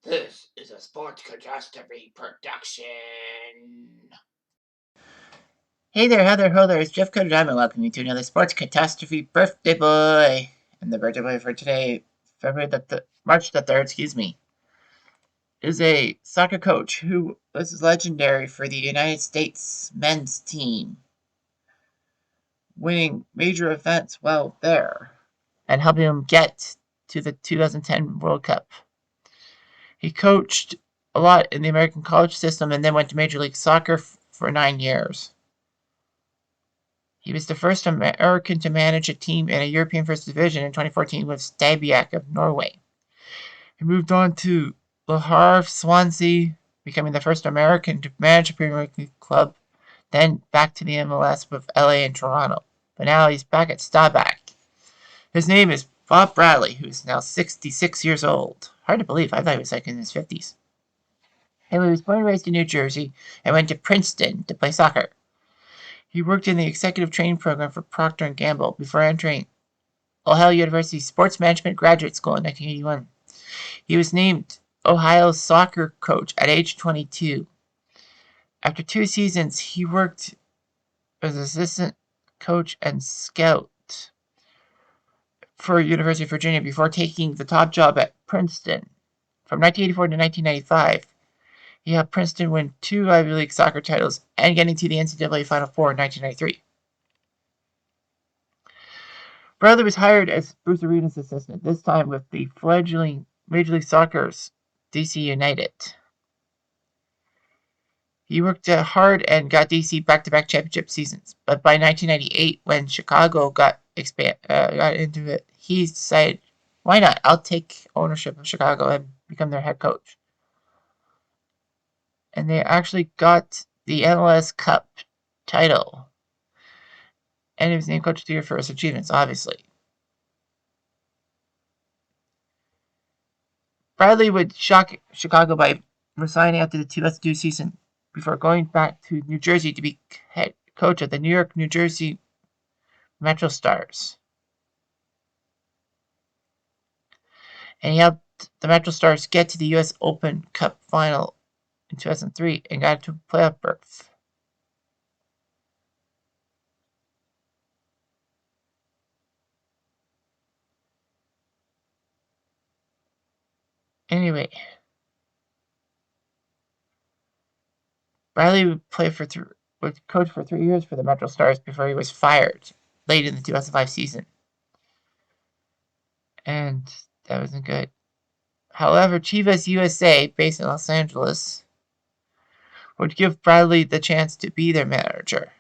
This is a Sports Catastrophe production. Hey there, Heather, ho there, it's Jeff Codadama welcoming you to another Sports Catastrophe Birthday Boy. And the birthday boy for today, March the 3rd, is a soccer coach who was legendary for the United States men's team, winning major events while there and helping them get to the 2010 World Cup. He coached a lot in the American college system and then went to Major League Soccer for 9 years. He was the first American to manage a team in a European First Division in 2014 with Stabæk of Norway. He moved on to Le Havre, Swansea, becoming the first American to manage a Premier League club, then back to the MLS with LA and Toronto. But now he's back at Stabæk. His name is Bob Bradley, who is now 66 years old. Hard to believe, I thought he was like in his 50s. And he was born and raised in New Jersey and went to Princeton to play soccer. He worked in the executive training program for Procter & Gamble before entering Ohio University's Sports Management Graduate School in 1981. He was named Ohio's soccer coach at age 22. After 2 seasons, he worked as assistant coach and scout for University of Virginia before taking the top job at Princeton. From 1984 to 1995, he helped Princeton win 2 Ivy League soccer titles and getting to the NCAA Final Four in 1993. Bradley was hired as Bruce Arena's assistant, this time with the fledgling Major League Soccer's DC United. He worked hard and got DC back-to-back championship seasons, but by 1998, when Chicago got into it, he decided, why not? I'll take ownership of Chicago and become their head coach. And they actually got the MLS Cup title. And he was named Coach of the Year for his achievements, obviously. Bradley would shock Chicago by resigning after the 2002 season before going back to New Jersey to be head coach of the New Jersey Metro Stars. And he helped the Metro Stars get to the U.S. Open Cup final in 2003 and got to a playoff berth. Anyway, Bradley would coach for 3 years for the Metro Stars before he was fired late in the 2005 season. And that wasn't good. However, Chivas USA, based in Los Angeles, would give Bradley the chance to be their manager.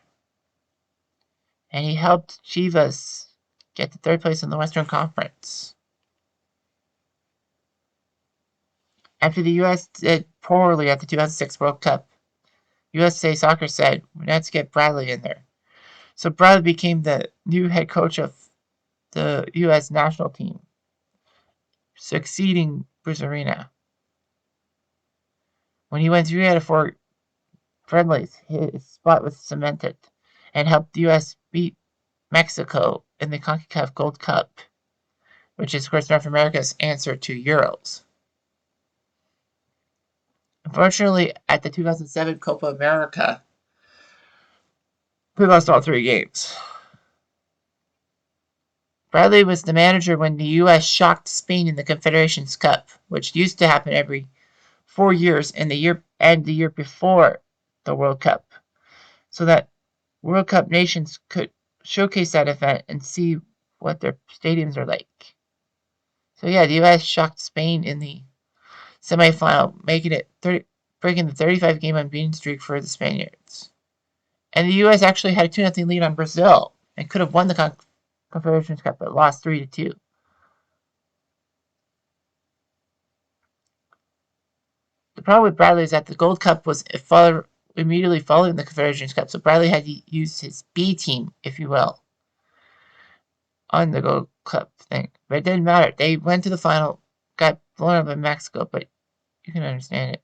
And he helped Chivas get to 3rd place in the Western Conference. After the U.S. did poorly at the 2006 World Cup, USA Soccer said, let's get Bradley in there. So Bradley became the new head coach of the U.S. national team, succeeding Bruce Arena. When he went 3 out of 4 friendlies, his spot was cemented and helped the U.S. beat Mexico in the CONCACAF Gold Cup, which is, of course, North America's answer to Euros. Unfortunately, at the 2007 Copa America, we lost all 3 games. Bradley was the manager when the U.S. shocked Spain in the Confederations Cup, which used to happen every 4 years in the year before the World Cup, so that World Cup nations could showcase that event and see what their stadiums are like. So yeah, the U.S. shocked Spain in the semifinal, breaking the 35-game unbeaten streak for the Spaniards. And the U.S. actually had a 2-0 lead on Brazil and could have won the Confederations Cup, but lost 3-2. The problem with Bradley is that the Gold Cup was immediately following the Confederations Cup, so Bradley had to use his B team, if you will, on the Gold Cup thing. But it didn't matter. They went to the final, got blown up in Mexico, but you can understand it.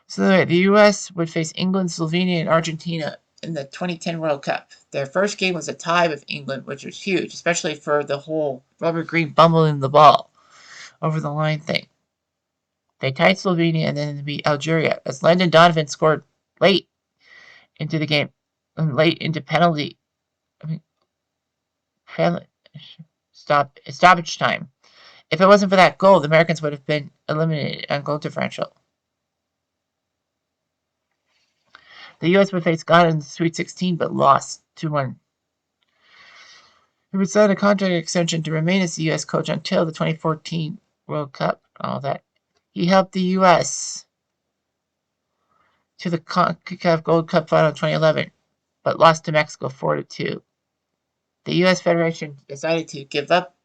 So the U.S. would face England, Slovenia, and Argentina in the 2010 World Cup. Their first game was a tie with England, which was huge, especially for the whole rubber green bumbling the ball. over the line thing. They tied Slovenia and then beat Algeria as Landon Donovan scored late into the game and late into penalty. I mean, stoppage time. If it wasn't for that goal, the Americans would have been eliminated on goal differential. The U.S. would face Ghana in the Sweet 16 but lost 2-1. He would sign a contract extension to remain as the U.S. coach until the 2014 World Cup and all that. He helped the U.S. to the CONCACAF Gold Cup final in 2011, but lost to Mexico 4-2. The U.S. Federation decided to give up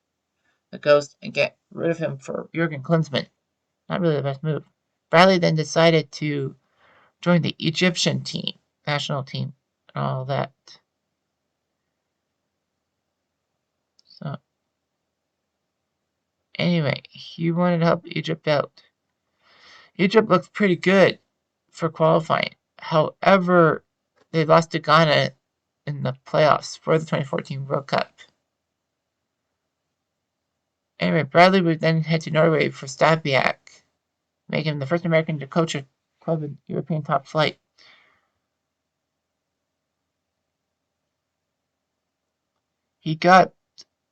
the ghost and get rid of him for Jurgen Klinsmann. Not really the best move. Bradley then decided to join the Egyptian team, national team, and all that. So, anyway, he wanted to help Egypt out. Egypt looks pretty good for qualifying. However, they lost to Ghana in the playoffs for the 2014 World Cup. Anyway, Bradley would then head to Norway for Stabæk, making him the first American to coach a club in European top flight. He got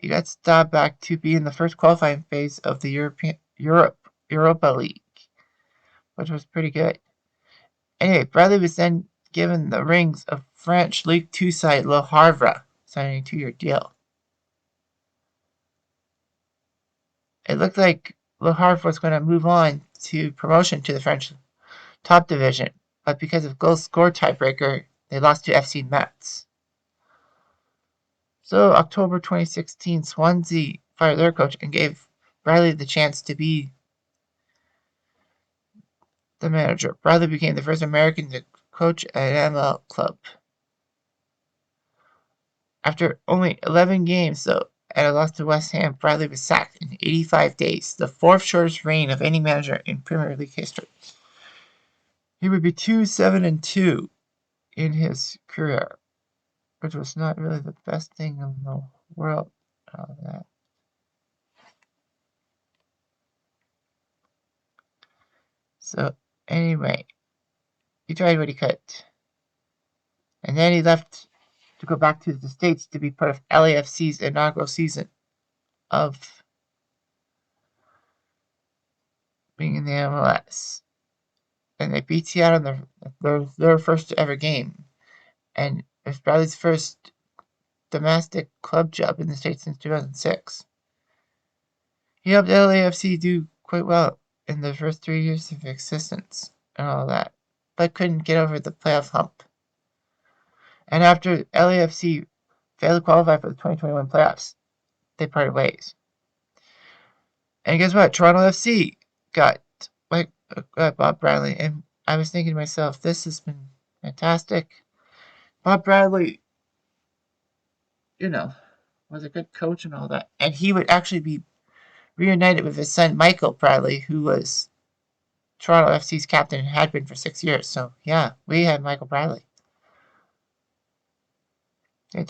Stabæk to be in the first qualifying phase of the Europa League, which was pretty good. Anyway, Bradley was then given the rings of French League Two side Le Havre, signing a 2-year deal. It looked like Le Havre was going to move on to promotion to the French top division, but because of goal score tiebreaker, they lost to FC Metz. So, October 2016, Swansea fired their coach and gave Bradley the chance to be the manager. Bradley became the first American to coach an ML club. After only 11 games, though, and a loss to West Ham, Bradley was sacked in 85 days, the fourth shortest reign of any manager in Premier League history. He would be 2-7-2 in his career, which was not really the best thing in the world. That. So, anyway, he tried what he could. And then he left to go back to the States to be part of LAFC's inaugural season of being in the MLS. And they beat Seattle in their first ever game. And it was Bradley's first domestic club job in the States since 2006. He helped LAFC do quite well in the first 3 years of existence and all that, but couldn't get over the playoff hump. And after LAFC failed to qualify for the 2021 playoffs, they parted ways. And guess what? Toronto FC got Bob Bradley, and I was thinking to myself, this has been fantastic. Bob Bradley, was a good coach and all that. And he would actually be reunited with his son, Michael Bradley, who was Toronto FC's captain and had been for 6 years. So, yeah, we had Michael Bradley. The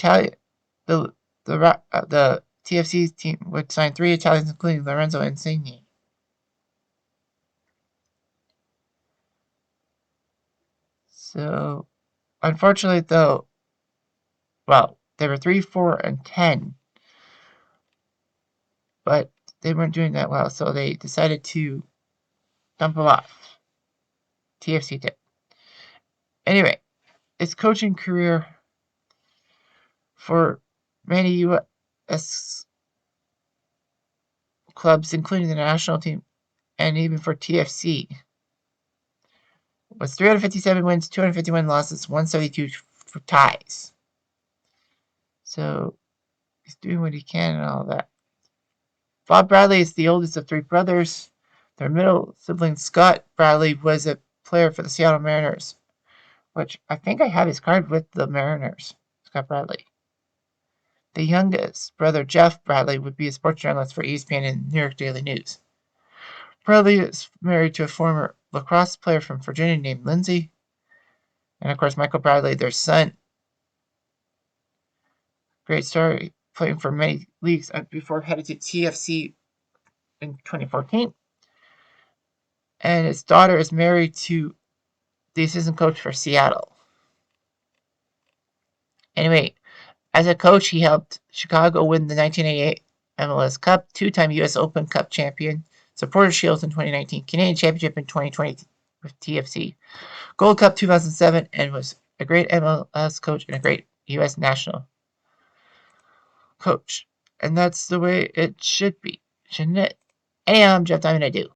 TFC's team would sign 3 Italians, including Lorenzo Insigne. So, unfortunately, though, they were 3-4-10, but they weren't doing that well, so they decided to dump him off. TFC did. Anyway, his coaching career for many U.S. clubs, including the national team, and even for TFC, was 357 wins, 251 losses, 172 for ties. So, he's doing what he can and all that. Bob Bradley is the oldest of 3 brothers. Their middle sibling, Scott Bradley, was a player for the Seattle Mariners, which I think I have his card with the Mariners, Scott Bradley. The youngest brother, Jeff Bradley, would be a sports journalist for ESPN and New York Daily News. Bradley is married to a former lacrosse player from Virginia named Lindsay. And of course, Michael Bradley, their son. Great story, playing for many leagues before headed to TFC in 2014. And his daughter is married to the assistant coach for Seattle. Anyway, as a coach, he helped Chicago win the 1988 MLS Cup, two-time U.S. Open Cup champion, Supporters Shield in 2019, Canadian Championship in 2020 with TFC, Gold Cup 2007, and was a great MLS coach and a great U.S. national coach. And that's the way it should be, shouldn't it? Anyhow, I'm Jeff Diamond. I do.